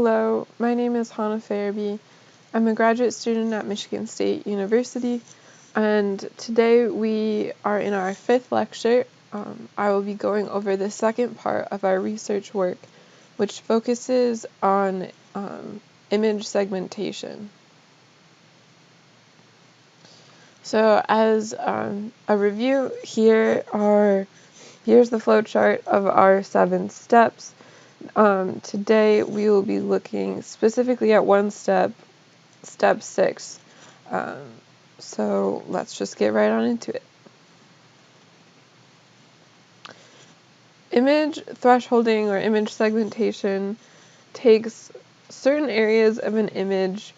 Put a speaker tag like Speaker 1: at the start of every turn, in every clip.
Speaker 1: Hello, my name is Hannah Farabee. I'm a graduate student at Michigan State University, and today we are in our fifth lecture. I will be going over the second part of our research work, which focuses on image segmentation. So as a review, here's the flowchart of our 7 steps. Today we will be looking specifically at one step, step 6. So let's just get right on into it. Image thresholding or image segmentation takes certain areas of an image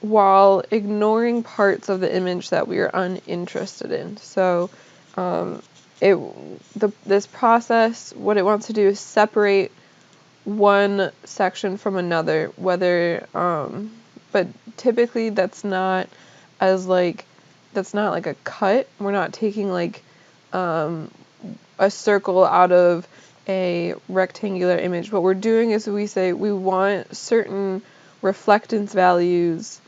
Speaker 1: while ignoring parts of the image that we are uninterested in. So this process, what it wants to do is separate one section from another, but typically that's not like a cut. We're not taking like a circle out of a rectangular image. What we're doing is we say we want certain reflectance values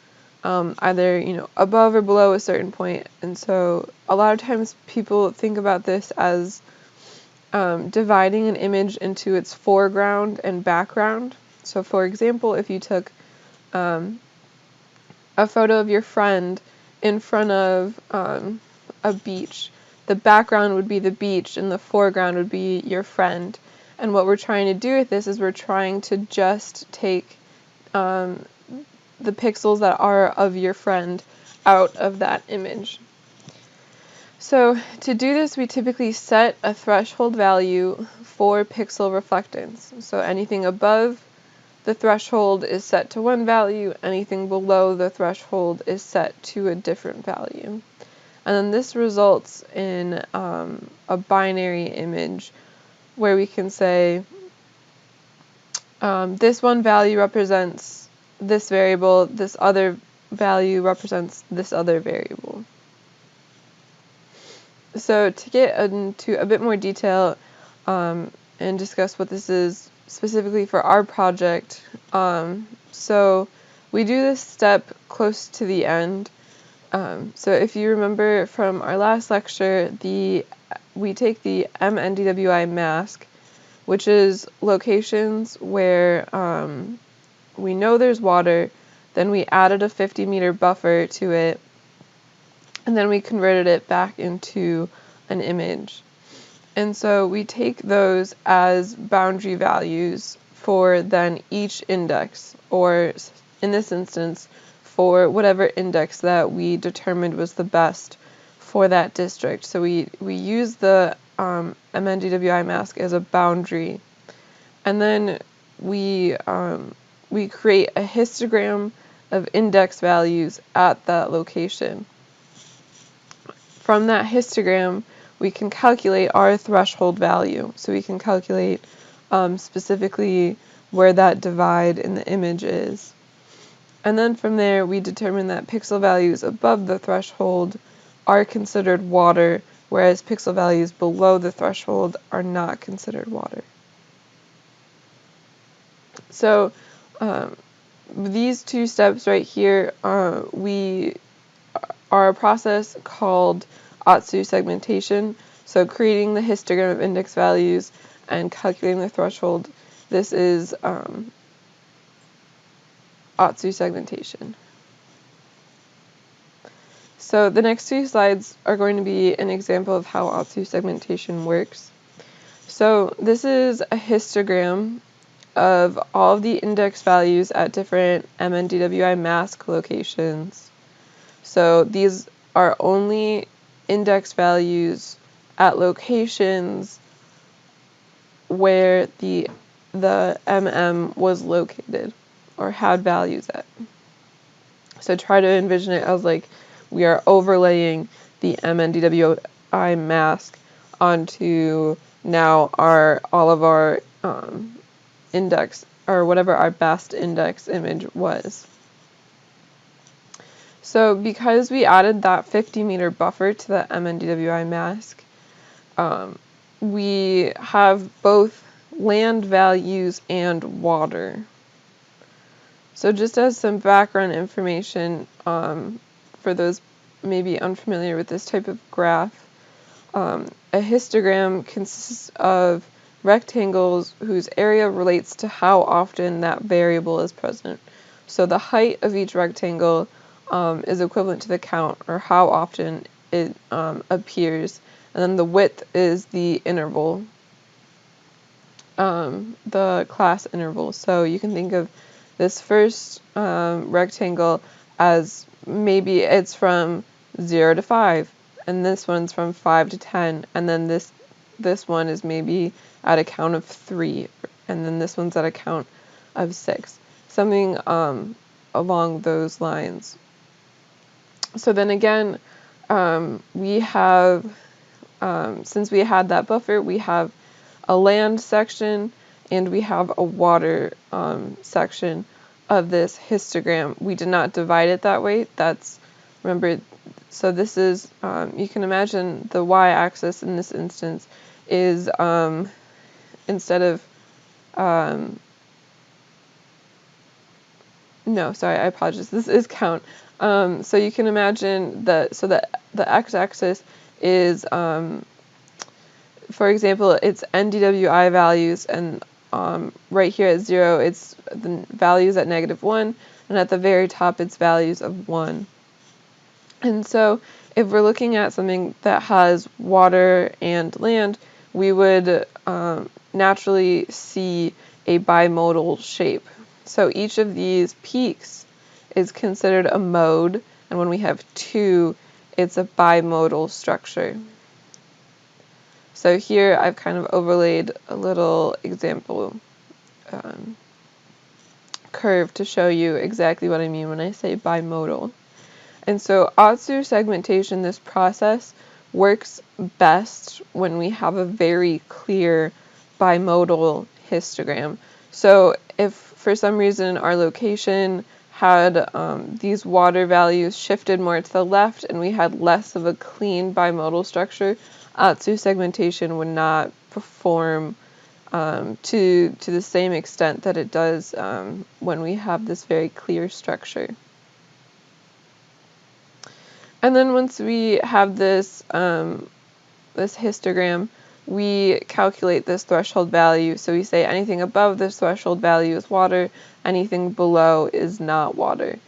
Speaker 1: either above or below a certain point. And so a lot of times people think about this as dividing an image into its foreground and background. So for example, if you took a photo of your friend in front of a beach, the background would be the beach and the foreground would be your friend. And what we're trying to do with this is we're trying to just take the pixels that are of your friend out of that image. So to do this, we typically set a threshold value for pixel reflectance. So anything above the threshold is set to one value, anything below the threshold is set to a different value. And then this results in a binary image where we can say this one value represents this variable, this other value represents this other variable. So to get into a bit more detail and discuss what this is specifically for our project, so we do this step close to the end. So if you remember from our last lecture, we take the MNDWI mask, which is locations where we know there's water, then we added a 50-meter buffer to it, and then we converted it back into an image. And so we take those as boundary values for then each index, or in this instance, for whatever index that we determined was the best for that district. So we use the MNDWI mask as a boundary, and then we create a histogram of index values at that location. From that histogram, we can calculate our threshold value. So we can calculate specifically where that divide in the image is. And then from there, we determine that pixel values above the threshold are considered water, whereas pixel values below the threshold are not considered water. So these two steps right here are a process called Otsu Segmentation. So creating the histogram of index values and calculating the threshold. This is Otsu Segmentation. So the next 2 slides are going to be an example of how Otsu Segmentation works. So this is a histogram of all of the index values at different MNDWI mask locations. So these are only index values at locations where the MM was located or had values at. So try to envision it as like we are overlaying the MNDWI mask onto now all of our index, or whatever our best index image was. So because we added that 50-meter buffer to the MNDWI mask, we have both land values and water. So just as some background information for those maybe unfamiliar with this type of graph, a histogram consists of rectangles whose area relates to how often that variable is present. So the height of each rectangle is equivalent to the count, or how often it appears, and then the width is the interval, the class interval. So you can think of this first rectangle as maybe it's from 0 to 5, and this one's from 5 to 10, and then this one is maybe at a count of 3, and then this one's at a count of 6. Something along those lines. So then again, we have, since we had that buffer, we have a land section and we have a water section of this histogram. We did not divide it that way. Remember, so this is, you can imagine the y-axis in this instance is, instead of, no, sorry, I apologize. This is count. So you can imagine that, so that the x-axis is, for example, it's NDWI values, and right here at 0, it's the values at -1, and at the very top, it's values of 1. And so if we're looking at something that has water and land, we would naturally see a bimodal shape. So each of these peaks is considered a mode, and when we have 2, it's a bimodal structure. So here I've kind of overlaid a little example curve to show you exactly what I mean when I say bimodal. And so Otsu segmentation, this process, works best when we have a very clear bimodal histogram. So if for some reason our location had these water values shifted more to the left and we had less of a clean bimodal structure, Otsu segmentation would not perform to the same extent that it does when we have this very clear structure. And then once we have this this histogram, we calculate this threshold value. So we say anything above this threshold value is water, anything below is not water.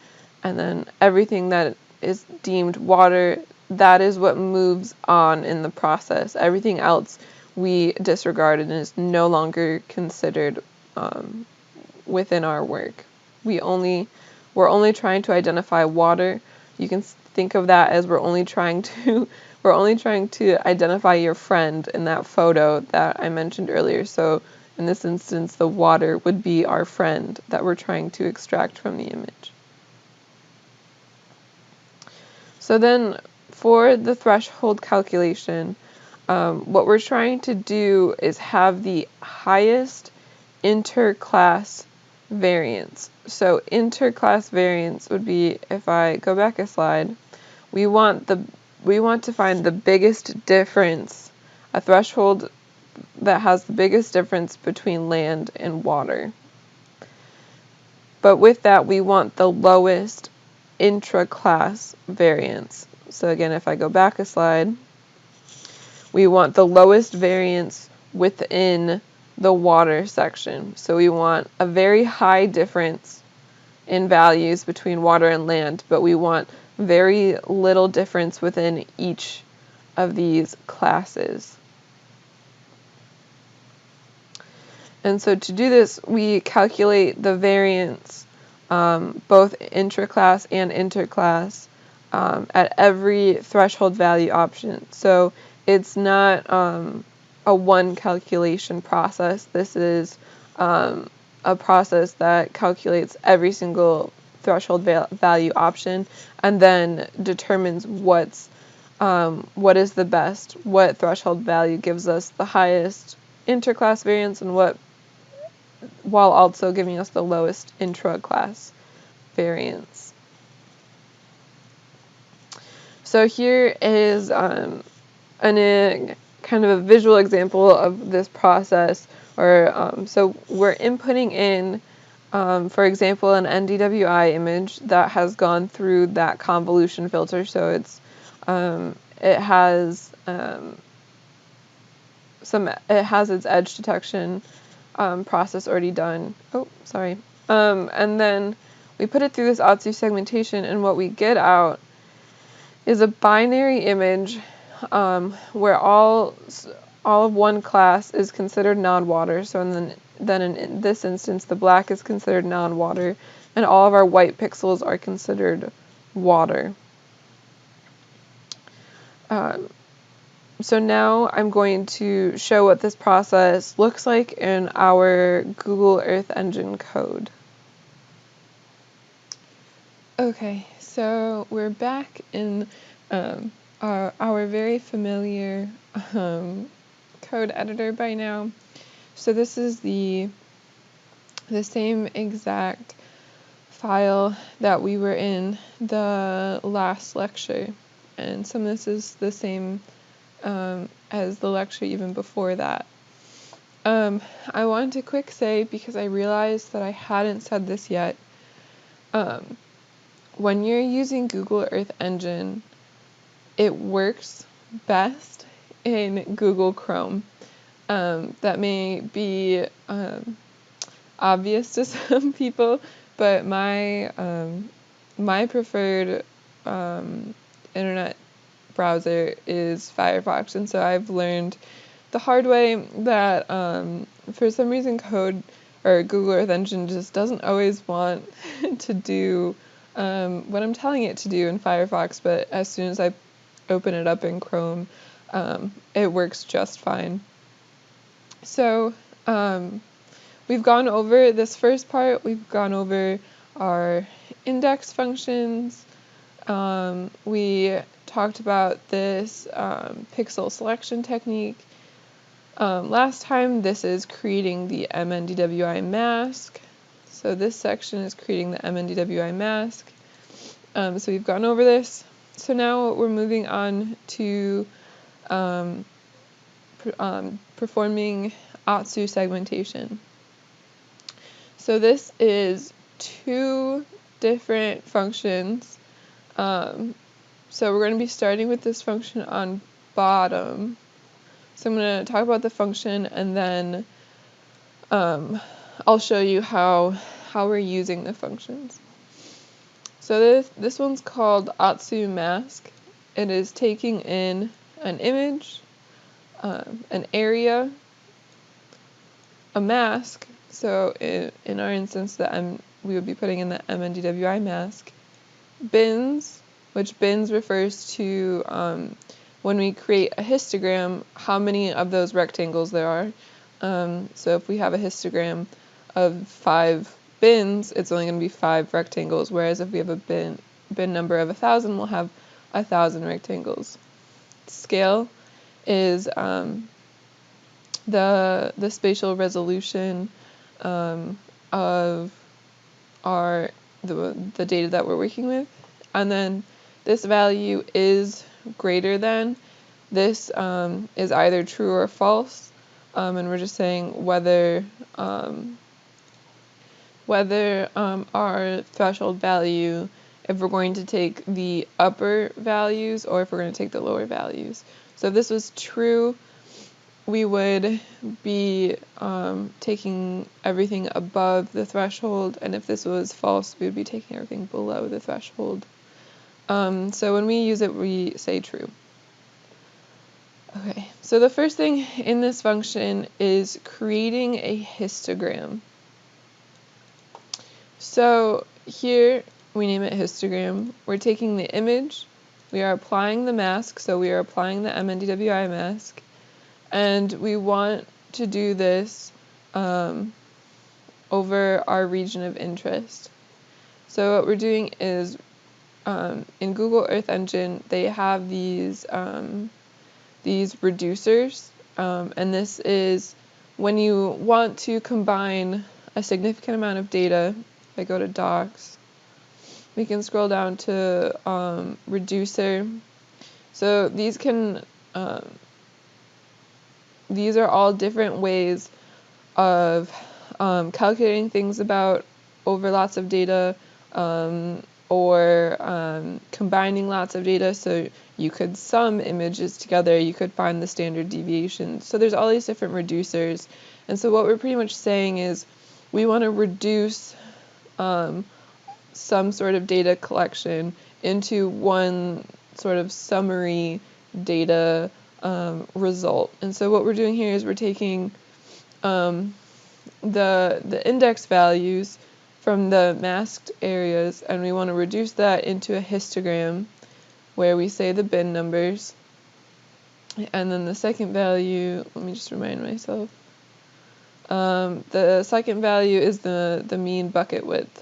Speaker 1: And then everything that is deemed water, that is what moves on in the process. Everything else we disregard and is no longer considered within our work. We're only trying to identify water. You can think of that as we're only trying to identify your friend in that photo that I mentioned earlier. So in this instance, the water would be our friend that we're trying to extract from the image. So then for the threshold calculation, what we're trying to do is have the highest interclass variance. So interclass variance would be, if I go back a slide, we want to find the biggest difference, a threshold that has the biggest difference between land and water. But with that, we want the lowest intraclass variance. So again, if I go back a slide, we want the lowest variance within the water section. So we want a very high difference in values between water and land, but we want very little difference within each of these classes. And so to do this, we calculate the variance, both intraclass and interclass, at every threshold value option. So it's not a one calculation process. This is a process that calculates every single threshold value option and then determines what is the best, what threshold value gives us the highest interclass variance, and while also giving us the lowest intraclass variance. So here is a kind of a visual example of this process, so we're inputting in For example, an NDWI image that has gone through that convolution filter, so it has it has its edge detection process already done. Oh, sorry. And then we put it through this Otsu segmentation, and what we get out is a binary image where all of one class is considered non-water. So then in this instance, the black is considered non-water, and all of our white pixels are considered water. So now I'm going to show what this process looks like in our Google Earth Engine code. Okay, so we're back in our very familiar code editor by now. So this is the same exact file that we were in the last lecture, and some of this is the same as the lecture even before that. I wanted to quick say, because I realized that I hadn't said this yet, when you're using Google Earth Engine, it works best in Google Chrome. That may be obvious to some people, but my preferred internet browser is Firefox, and so I've learned the hard way that for some reason code or Google Earth Engine just doesn't always want to do what I'm telling it to do in Firefox, but as soon as I open it up in Chrome, it works just fine. So we've gone over this first part. We've gone over our index functions. We talked about this pixel selection technique. Last time, this is creating the MNDWI mask. So this section is creating the MNDWI mask. So we've gone over this. So now we're moving on to performing Otsu segmentation. So this is two different functions. So we're going to be starting with this function on bottom. So I'm going to talk about the function, and then I'll show you how we're using the functions. So this one's called Otsu mask. It is taking in an image, an area, a mask. So in our instance, we would be putting in the MNDWI mask. Bins, which bins refers to when we create a histogram, how many of those rectangles there are. So if we have a histogram of 5 bins, it's only going to be 5 rectangles, whereas if we have a bin number of 1,000, we'll have 1,000 rectangles. Scale is the spatial resolution of the data that we're working with, and then this value is greater than. This is either true or false, and we're just saying whether our threshold value, if we're going to take the upper values or if we're going to take the lower values. So if this was true, we would be taking everything above the threshold, and if this was false, we would be taking everything below the threshold. So when we use it, we say true. Okay, so the first thing in this function is creating a histogram. So here we name it histogram. We're taking the image, we are applying the mask, so we are applying the MNDWI mask, and we want to do this over our region of interest. So what we're doing is in Google Earth Engine, they have these reducers, and this is when you want to combine a significant amount of data. If I go to docs, we can scroll down to reducer. So these are all different ways of calculating things about over lots of data, or combining lots of data. So you could sum images together, you could find the standard deviation. So there's all these different reducers. And so what we're pretty much saying is we want to reduce some sort of data collection into one sort of summary data result. And so what we're doing here is we're taking the index values from the masked areas, and we want to reduce that into a histogram where we say the bin numbers. And then the second value, let me just remind myself, the second value is the mean bucket width.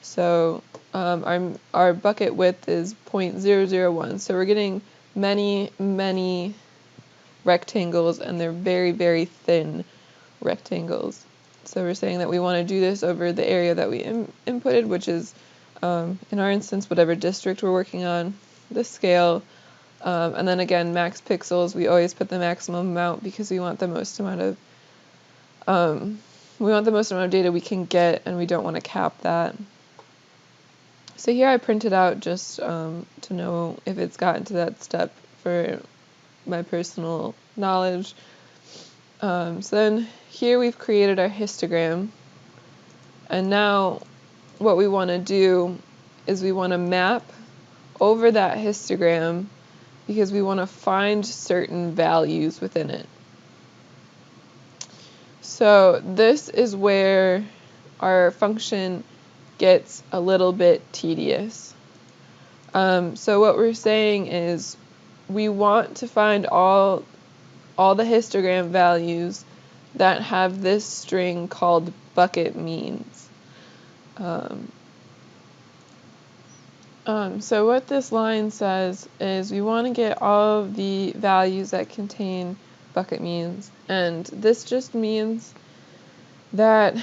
Speaker 1: So our bucket width is 0.001. So we're getting many rectangles, and they're very thin rectangles. So we're saying that we want to do this over the area that we inputted, which is, in our instance, whatever district we're working on, the scale, and then again, max pixels. We always put the maximum amount because we want the most amount of data we can get, and we don't want to cap that. So here I printed out just to know if it's gotten to that step for my personal knowledge. So then here we've created our histogram, and now what we want to do is we want to map over that histogram because we want to find certain values within it. So this is where our function gets a little bit tedious. So what we're saying is we want to find all the histogram values that have this string called bucket means. So what this line says is we want to get all of the values that contain bucket means, and this just means that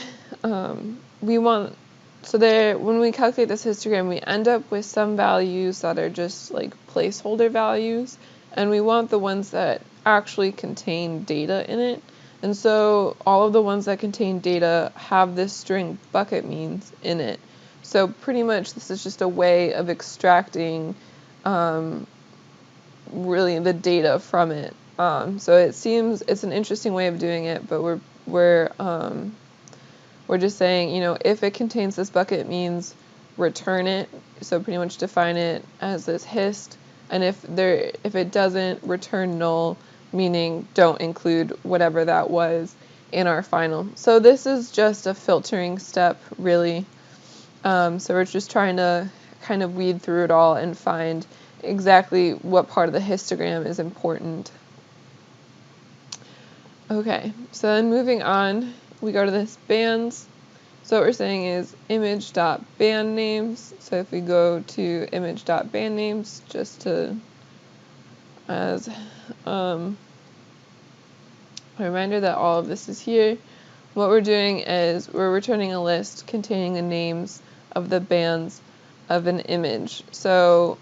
Speaker 1: we want, so there, when we calculate this histogram, we end up with some values that are just like placeholder values, and we want the ones that actually contain data in it. And so all of the ones that contain data have this string bucket means in it. So pretty much this is just a way of extracting really the data from it. So it seems it's an interesting way of doing it, but we're just saying, if it contains this bucket means return it. So pretty much define it as this hist, and if it doesn't, return null, meaning don't include whatever that was in our final. So this is just a filtering step, really. So we're just trying to kind of weed through it all and find exactly what part of the histogram is important. Okay, so then moving on, we go to this bands. So what we're saying is image.bandnames. So if we go to image.bandnames, just to as a reminder that all of this is here, what we're doing is we're returning a list containing the names of the bands of an image. So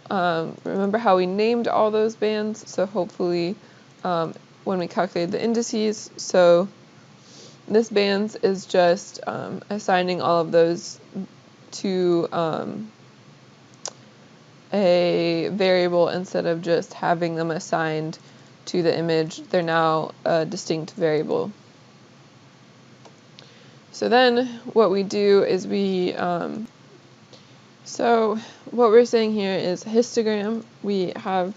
Speaker 1: remember how we named all those bands? So hopefully when we calculate the indices, so this bands is just assigning all of those to a variable instead of just having them assigned to the image. They're now a distinct variable. So then what we do is so what we're saying here is histogram we have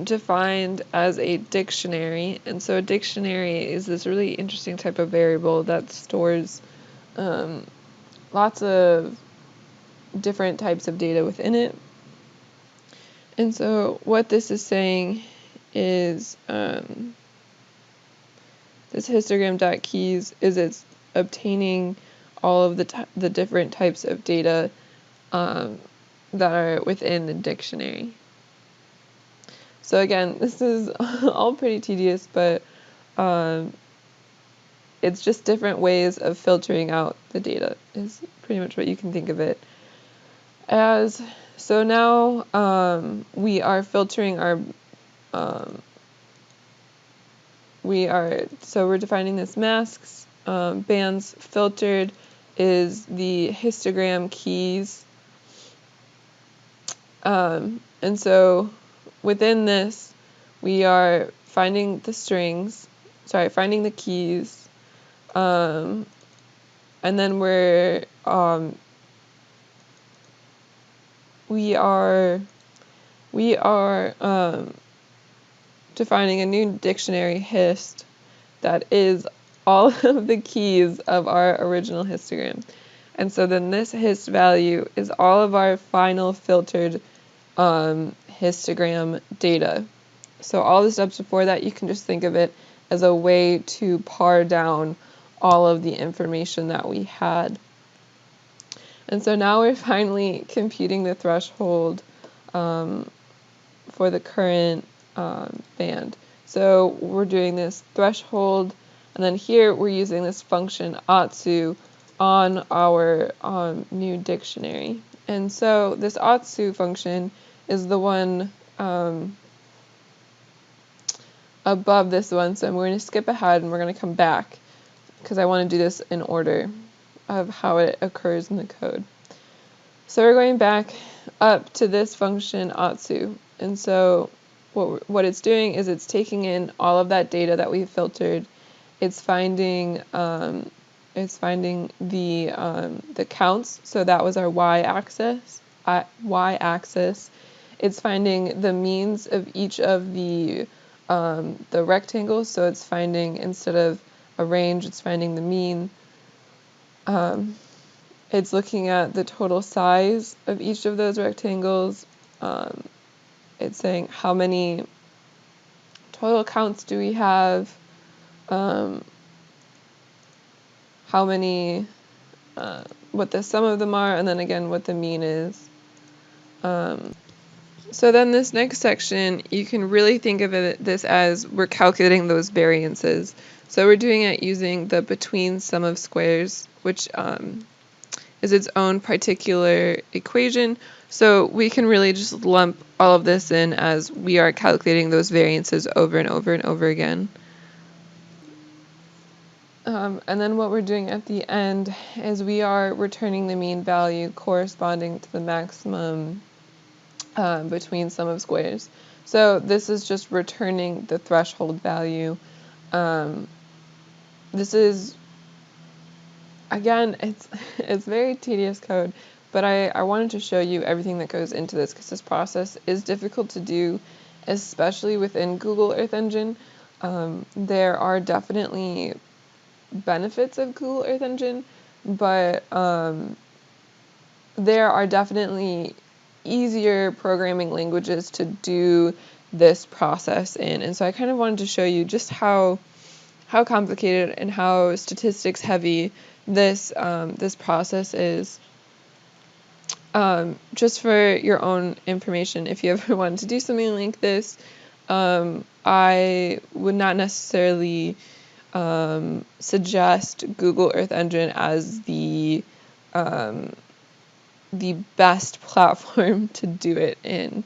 Speaker 1: defined as a dictionary, and so a dictionary is this really interesting type of variable that stores lots of different types of data within it. And so what this is saying is this histogram.keys is it's obtaining all of the different types of data that are within the dictionary. So again, this is all pretty tedious, but it's just different ways of filtering out the data is pretty much what you can think of it as. So now we are filtering our we're defining this masks, bands filtered is the histogram keys. And so within this, we are finding the keys, and then we are defining a new dictionary hist that is all of the keys of our original histogram. And so then this hist value is all of our final filtered histogram data. So all the steps before that, you can just think of it as a way to pare down all of the information that we had. And so now we're finally computing the threshold for the current band. So we're doing this threshold, and then here we're using this function Otsu on our new dictionary. And so this Otsu function is the one above this one, so we're going to skip ahead and we're going to come back because I want to do this in order of how it occurs in the code. So we're going back up to this function Otsu, and so what it's doing is it's taking in all of that data that we've filtered. It's finding the counts, so that was our y-axis. It's finding the means of each of the rectangles, so it's finding, instead of a range, it's finding the mean. It's looking at the total size of each of those rectangles. It's saying how many total counts do we have, how many, what the sum of them are, and then again what the mean is. So then this next section, you can really think of this as we're calculating those variances. So we're doing it using the between sum of squares, which is its own particular equation. So we can really just lump all of this in as we are calculating those variances over and over and over again. And then what we're doing at the end is we are returning the mean value corresponding to the maximum between sum of squares. So this is just returning the threshold value. This is, again, it's very tedious code, but I wanted to show you everything that goes into this because this process is difficult to do, especially within Google Earth Engine. There are definitely benefits of Google Earth Engine, but there are definitely easier programming languages to do this process in. And so I kind of wanted to show you just how complicated and how statistics heavy this process is. Just for your own information, if you ever wanted to do something like this, I would not necessarily suggest Google Earth Engine as the best platform to do it in.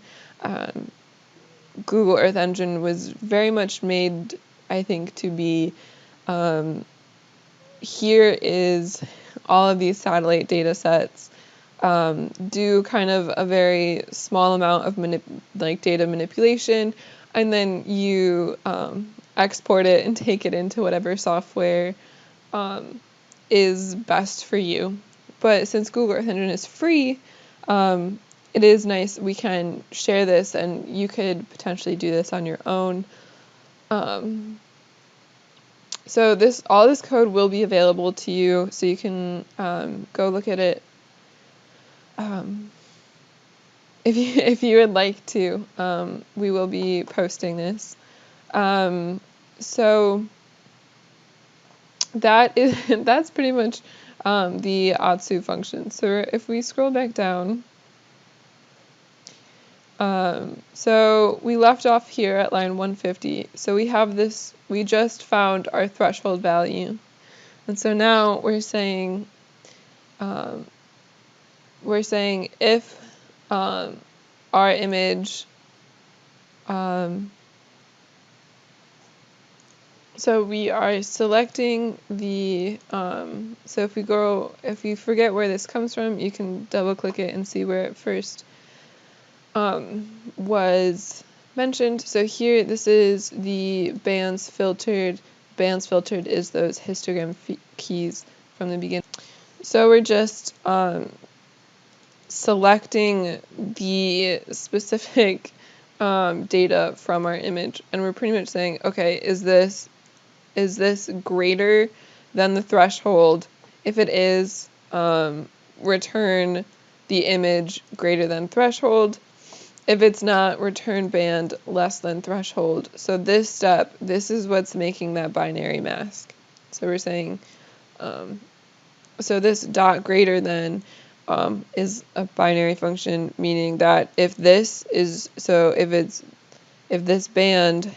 Speaker 1: Google Earth Engine was very much made, I think, to be, here is all of these satellite data sets, do kind of a very small amount of data manipulation, and then you export it and take it into whatever software is best for you. But since Google Earth Engine is free, it is nice we can share this, and you could potentially do this on your own. So all this code will be available to you, so you can go look at it if you would like to. We will be posting this. So that's pretty much the Otsu function. So if we scroll back down, so we left off here at line 150. So we have this, we just found our threshold value. And so now we're saying if our image So we are selecting the, so if you forget where this comes from, you can double click it and see where it first was mentioned. So here, this is the bands filtered. Bands filtered is those histogram keys from the beginning. So we're just selecting the specific data from our image, and we're pretty much saying, okay, is this greater than the threshold? If it is, return the image greater than threshold. If it's not, return band less than threshold. So this step, this is what's making that binary mask. So we're saying, so this dot greater than is a binary function, meaning that if this band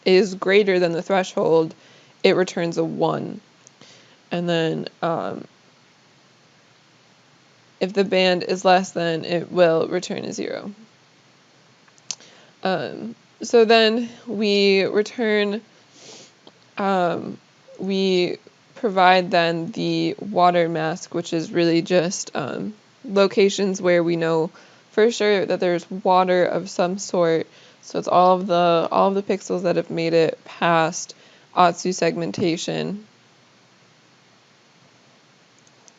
Speaker 1: is greater than the threshold, it returns a 1. And then if the band is less than, it will return a 0. So then we return, we provide then the water mask, which is really just locations where we know for sure that there's water of some sort. So it's all of the pixels that have made it past Otsu segmentation.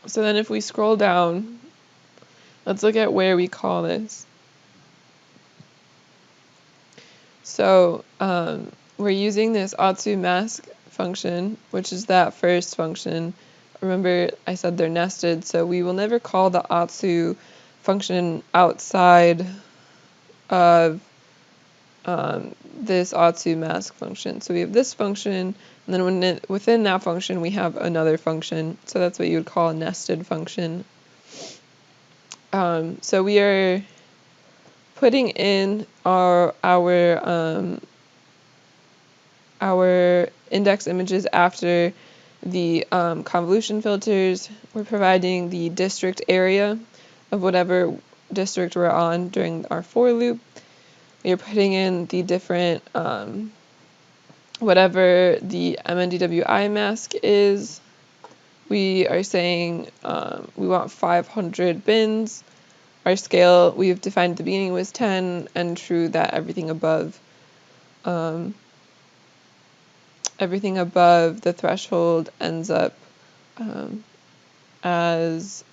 Speaker 1: So then if we scroll down, let's look at where we call this. So we're using this Otsu mask function, which is that first function. Remember, I said they're nested, so we will never call the Otsu function outside of this Otsu mask function. So we have this function, and then within that function we have another function. So that's what you would call a nested function. So we are putting in our index images after the convolution filters. We're providing the district area of whatever district we're on during our for loop. We are putting in the different, whatever the MNDWI mask is. We are saying we want 500 bins. Our scale, we've defined at the beginning, was 10, and true that everything above the threshold ends up as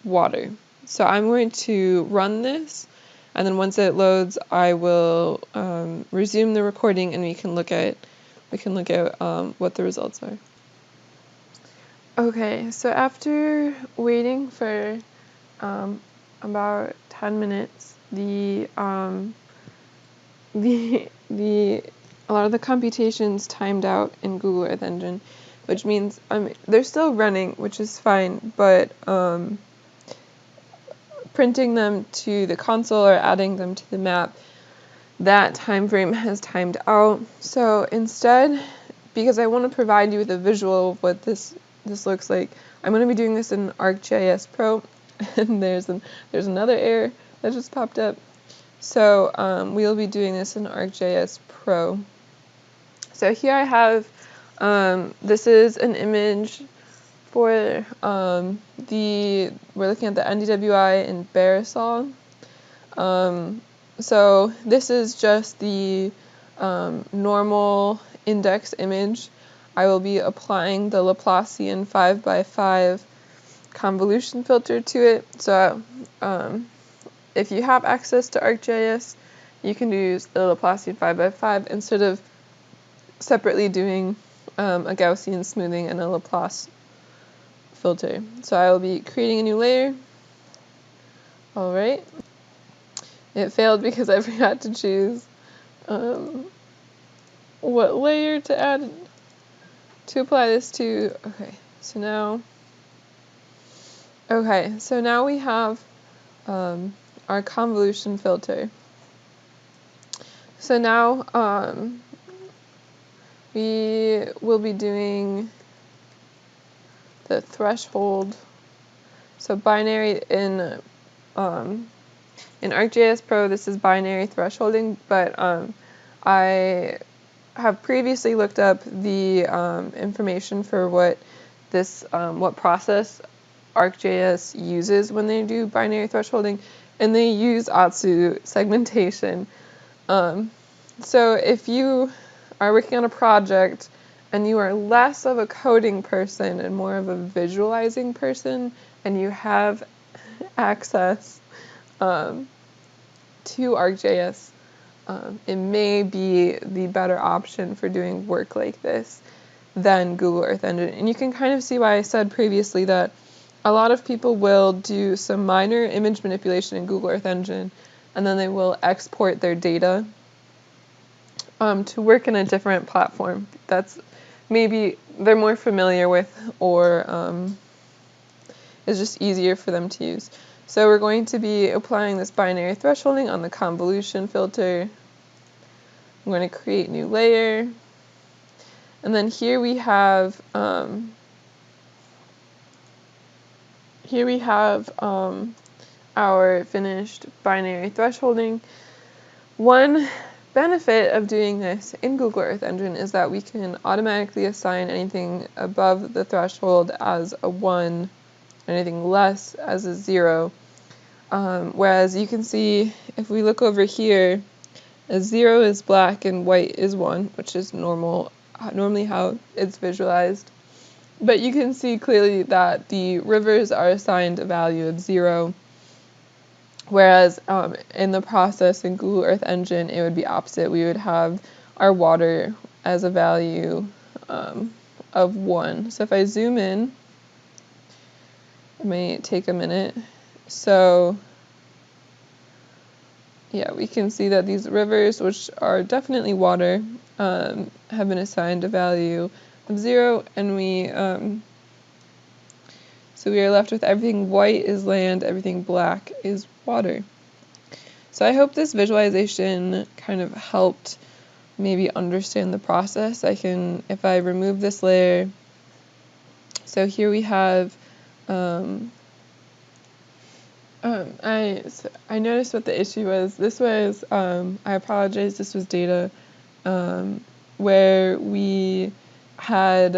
Speaker 1: water. So I'm going to run this, and then once it loads, I will resume the recording, and we can look at what the results are. Okay, so after waiting for about 10 minutes, a lot of the computations timed out in Google Earth Engine, which means they're still running, which is fine, but printing them to the console or adding them to the map, that time frame has timed out. So instead, because I want to provide you with a visual of what this looks like, I'm going to be doing this in ArcGIS Pro, and there's another error that just popped up. So we'll be doing this in ArcGIS Pro. So here I have, this is an image for we're looking at the NDWI in Barisal. So this is just the normal index image. I will be applying the Laplacian 5x5 convolution filter to it. So if you have access to ArcGIS, you can use the Laplacian 5x5 instead of separately doing a Gaussian smoothing and a Laplace filter. So I will be creating a new layer. Alright. It failed because I forgot to choose what layer to add to apply this to. So now we have our convolution filter. So now we will be doing the threshold. So binary in ArcGIS Pro, this is binary thresholding, but I have previously looked up the information for what process ArcGIS uses when they do binary thresholding, and they use Otsu segmentation. So if you are working on a project and you are less of a coding person and more of a visualizing person, and you have access to ArcGIS, it may be the better option for doing work like this than Google Earth Engine. And you can kind of see why I said previously that a lot of people will do some minor image manipulation in Google Earth Engine, and then they will export their data to work in a different platform that's maybe they're more familiar with, or is just easier for them to use. So we're going to be applying this binary thresholding on the convolution filter. I'm going to create new layer. And then here we have our finished binary thresholding. One benefit of doing this in Google Earth Engine is that we can automatically assign anything above the threshold as a 1, anything less as a 0. Whereas you can see, if we look over here, a 0 is black and white is 1, which is normally how it's visualized. But you can see clearly that the rivers are assigned a value of 0, whereas in the process in Google Earth Engine, it would be opposite. We would have our water as a value of 1. So if I zoom in, it may take a minute. So yeah, we can see that these rivers, which are definitely water, have been assigned a value of 0, and so we are left with everything white is land, everything black is water. So I hope this visualization kind of helped maybe understand the process. If I remove this layer, so here we have, I noticed what the issue was. This was, I apologize, this was data where we had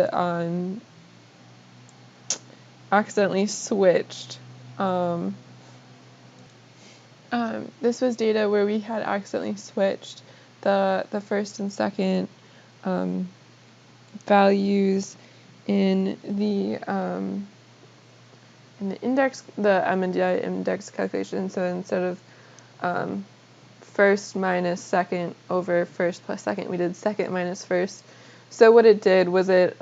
Speaker 1: accidentally switched. This was data where we had accidentally switched the first and second values in the index, the MNDI index calculation. So instead of first minus second over first plus second, we did second minus first. So what it did was we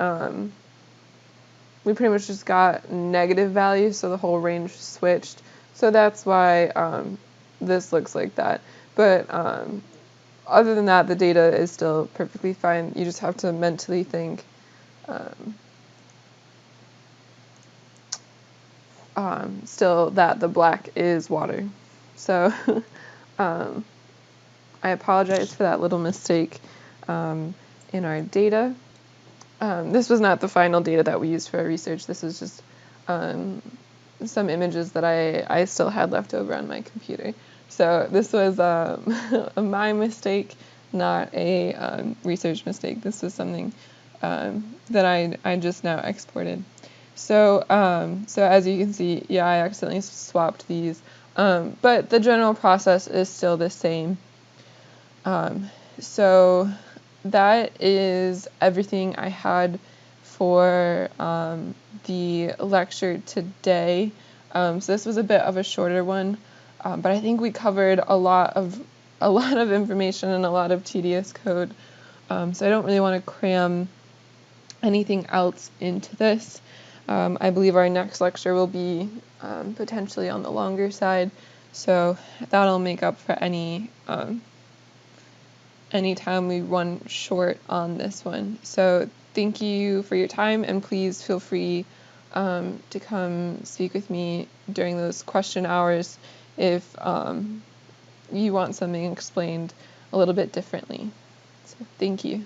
Speaker 1: pretty much just got negative values, so the whole range switched. So that's why this looks like that. But other than that, the data is still perfectly fine. You just have to mentally think still that the black is water. So I apologize for that little mistake in our data. This was not the final data that we used for our research. This was just some images that I still had left over on my computer. So this was my mistake, not a research mistake. This was something that I just now exported. So as you can see, yeah, I accidentally swapped these, but the general process is still the same. So that is everything I had for the lecture today. So this was a bit of a shorter one, but I think we covered a lot of information and a lot of tedious code. So I don't really want to cram anything else into this. I believe our next lecture will be potentially on the longer side, so that'll make up for any time we run short on this one. So thank you for your time, and please feel free to come speak with me during those question hours if you want something explained a little bit differently. So thank you.